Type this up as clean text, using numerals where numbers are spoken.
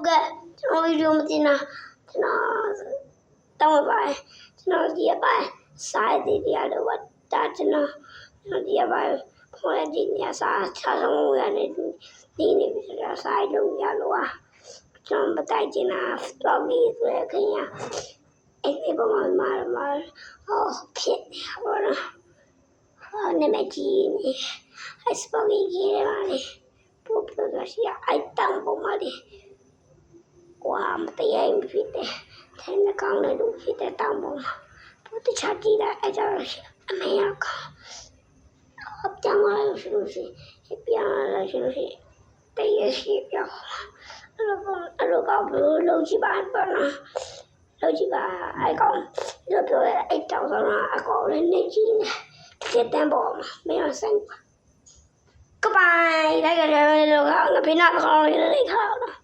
Okay,ကျွန်တော်ဗီဒီယိုမတင်တာကျွန်တော်တောင်းပါကျွန်တော်ဒီအပိုင်းစာရည်တွေရလို့ဒါကျွန်တော်ဒီအပိုင်းခေါ်တဲ့ညစာချဆုံးရနေဒီနေပြီဆိုတာစာရည်လုံးရလို့ကျွန်တော်မတိုက်ချင်တာတော့ပြီးဆိုရခင်ဗျာအဲ့ဒီပုံမှာဟောဖြစ်နေပါတော့နေမကြီးနေအစပေါ်ကြီးရပါလေပို့ပြလို့ရှိရအိုက်တောင်းပုံမှာလေကွာမတရားရင်ဖြစ်တယ်ထဲနဲ့ကောင်းတဲ့လူဖြစ်တဲ့တောင်းပုံမှာပို့တခြားကြည့်လိုက်အဲ့ကြလို့ရှိအမေရကအပြောင်းလာလို့ရှိပြန်လာလို့ရှိတရရှိပြောင်းအဲ့လိုကဘလို့လုံးကြည့်ပါတော့နော်လုံးကြည့်ပါအဲ့ကောင်လို့ပြောရဲအဲ့တောင်းဆိုတာအကောင်လေးနေကြည့်နေတဲ့တန်ပေါ်မှာမင်းဆိုင်ကဘိုင်လိုက်ကြတယ်လို့ကငါဖိနာကောင်းလေးလိုက်ထားတော့